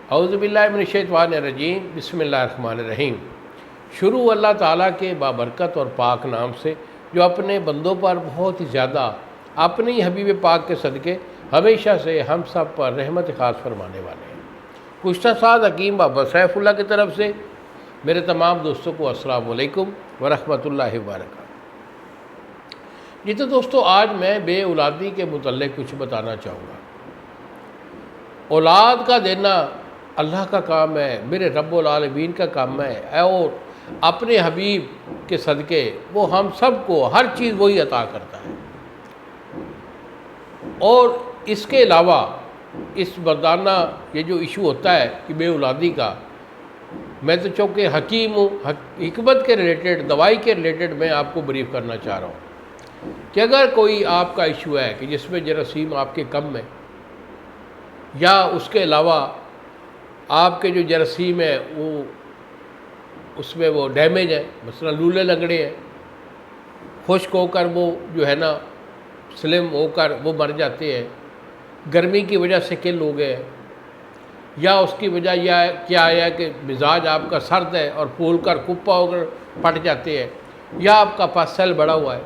اعوذ باللہ من الشیطان الرجیم، بسم اللہ الرحمن الرحیم۔ شروع اللہ تعالیٰ کے بابرکت اور پاک نام سے جو اپنے بندوں پر بہت ہی زیادہ اپنی حبیب پاک کے صدقے ہمیشہ سے ہم سب پر رحمت خاص فرمانے والے ہیں۔ گزشتہ سال حکیم بابا سیف اللہ کی طرف سے میرے تمام دوستوں کو السلام علیکم ورحمۃ اللہ وبرکاتہ۔ جی تو دوستو، آج میں بے اولادی کے متعلق کچھ بتانا چاہوں گا۔ اولاد کا دینا اللہ کا کام ہے، میرے رب العالمین کا کام ہے، اور اپنے حبیب کے صدقے وہ ہم سب کو ہر چیز وہی عطا کرتا ہے۔ اور اس کے علاوہ اس مردانہ یہ جو ایشو ہوتا ہے کہ بے اولادی کا، میں تو چونکہ حکیم ہوں، حکمت کے ریلیٹڈ، دوائی کے ریلیٹڈ میں آپ کو بریف کرنا چاہ رہا ہوں کہ اگر کوئی آپ کا ایشو ہے کہ جس میں جراثیم آپ کے کم ہے، یا اس کے علاوہ آپ کے جو جراثیم ہے وہ اس میں وہ ڈیمیج ہے، مثلا لولے لنگڑے ہیں، خشک ہو کر وہ جو ہے نا سلم ہو کر وہ مر جاتے ہیں، گرمی کی وجہ سے کل ہو گئے، یا اس کی وجہ یہ کیا ہے کہ مزاج آپ کا سرد ہے اور پھول کر کپا ہو کر پھٹ جاتے ہیں، یا آپ کا پاسل بڑا ہوا ہے،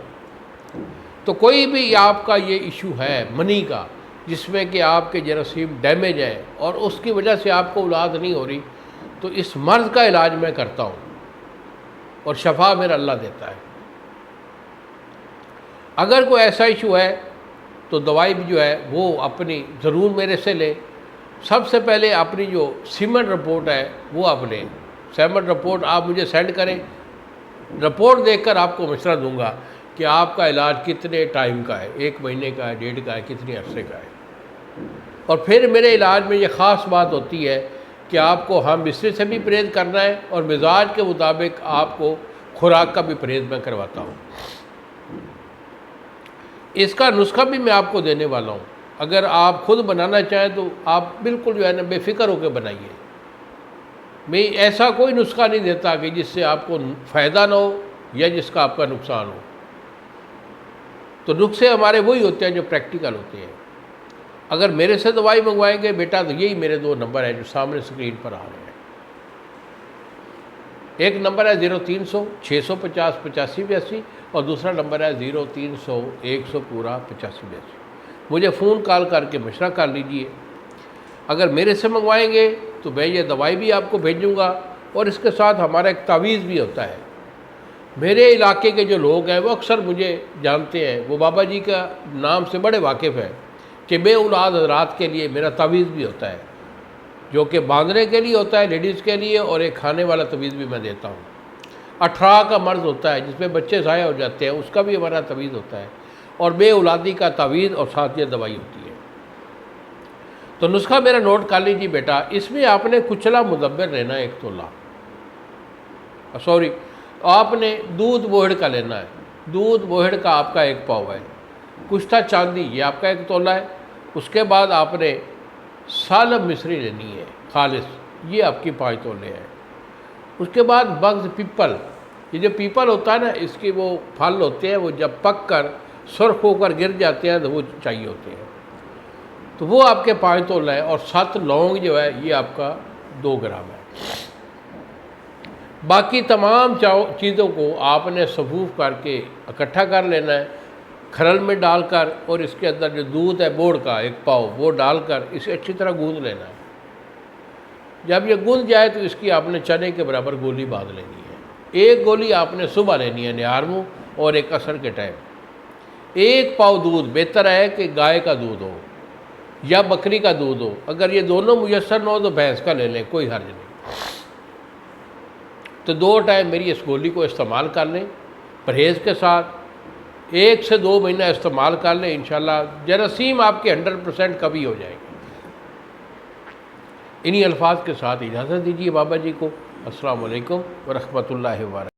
تو کوئی بھی آپ کا یہ ایشو ہے منی کا جس میں کہ آپ کے جراثیم ڈیمیج ہے اور اس کی وجہ سے آپ کو اولاد نہیں ہو رہی، تو اس مرض کا علاج میں کرتا ہوں اور شفا میرا اللہ دیتا ہے۔ اگر کوئی ایسا ایشو ہے تو دوائی بھی جو ہے وہ اپنی ضرور میرے سے لے۔ سب سے پہلے اپنی جو سیمن رپورٹ ہے وہ آپ لیں، سیمن رپورٹ آپ مجھے سینڈ کریں، رپورٹ دیکھ کر آپ کو مشورہ دوں گا کہ آپ کا علاج کتنے ٹائم کا ہے، 1 مہینے کا ہے، 1.5 کا ہے، کتنے عرصے کا ہے۔ اور پھر میرے علاج میں یہ خاص بات ہوتی ہے کہ آپ کو ہم بستر سے بھی پرہیز کرنا ہے اور مزاج کے مطابق آپ کو خوراک کا بھی پرہیز میں کرواتا ہوں۔ اس کا نسخہ بھی میں آپ کو دینے والا ہوں، اگر آپ خود بنانا چاہیں تو آپ بالکل جو ہے نا بے فکر ہو کے بنائیے۔ میں ایسا کوئی نسخہ نہیں دیتا کہ جس سے آپ کو فائدہ نہ ہو یا جس کا آپ کا نقصان ہو۔ تو نسخے ہمارے وہی ہوتے ہیں جو پریکٹیکل ہوتے ہیں۔ اگر میرے سے دوائی منگوائیں گے بیٹا تو یہی میرے 2 نمبر ہیں جو سامنے اسکرین پر آ رہے ہیں۔ ایک نمبر ہے 0300 650 8582 اور دوسرا نمبر ہے 0300 100 پورا 8582۔ مجھے فون کال کر کے مشورہ کر لیجئے۔ اگر میرے سے منگوائیں گے تو میں یہ دوائی بھی آپ کو بھیجوں گا، اور اس کے ساتھ ہمارا ایک تعویذ بھی ہوتا ہے۔ میرے علاقے کے جو لوگ ہیں وہ اکثر مجھے جانتے ہیں، وہ بابا جی کا نام سے بڑے واقف ہیں کہ بے اولاد حضرات کے لیے میرا تعویذ بھی ہوتا ہے، جو کہ باندھنے کے لیے ہوتا ہے لیڈیز کے لیے، اور ایک کھانے والا تعویذ بھی میں دیتا ہوں۔ 18 کا مرض ہوتا ہے جس میں بچے ضائع ہو جاتے ہیں، اس کا بھی ہمارا تعویذ ہوتا ہے، اور بے اولادی کا تعویذ اور ساتھ یہ دوائی ہوتی ہے۔ تو نسخہ میرا نوٹ کر لیجیے بیٹا۔ اس میں آپ نے کچلا مدبر لینا ہے 1 تولہ، آپ نے دودھ بوہڑ کا لینا ہے، دودھ بوہڑ کا آپ کا 1 پاؤ ہے۔ کشتہ چاندی یہ آپ کا 1 تولہ ہے۔ اس کے بعد آپ نے سالم مصری لینی ہے خالص، یہ آپ کی 5 تولے ہیں۔ اس کے بعد بغض پیپل، یہ جو پیپل ہوتا ہے نا، اس کے وہ پھل ہوتے ہیں، وہ جب پک کر سرخ ہو کر گر جاتے ہیں تو وہ چاہیے ہوتے ہیں، تو وہ آپ کے 5 تولہ ہے۔ اور 7 لونگ جو ہے یہ آپ کا 2 گرام ہے۔ باقی تمام چیزوں کو آپ نے صفوف کر کے اکٹھا کر لینا ہے، کھرل میں ڈال کر، اور اس کے اندر جو دودھ ہے بوڑ کا 1 پاؤ وہ ڈال کر اسے اچھی طرح گوندھ لینا ہے۔ جب یہ گوندھ جائے تو اس کی آپ نے چنے کے برابر گولی باندھ لینی ہے۔ 1 گولی آپ نے صبح لینی ہے نہار منہ، اور 1 عصر کے ٹائم۔ 1 پاؤ دودھ بہتر ہے کہ گائے کا دودھ ہو یا بکری کا دودھ ہو، اگر یہ دونوں میسر نہ ہو تو بھینس کا لے لیں، کوئی حرج نہیں۔ تو 2 ٹائم میری اس گولی کو استعمال کر لیں پرہیز کے ساتھ، 1 سے 2 مہینہ استعمال کر لیں، انشاءاللہ جراثیم آپ کے 100% کبھی ہو جائے گی۔ انہی الفاظ کے ساتھ اجازت دیجیے بابا جی کو۔ السلام علیکم ورحمۃ اللہ وبرکاتہ۔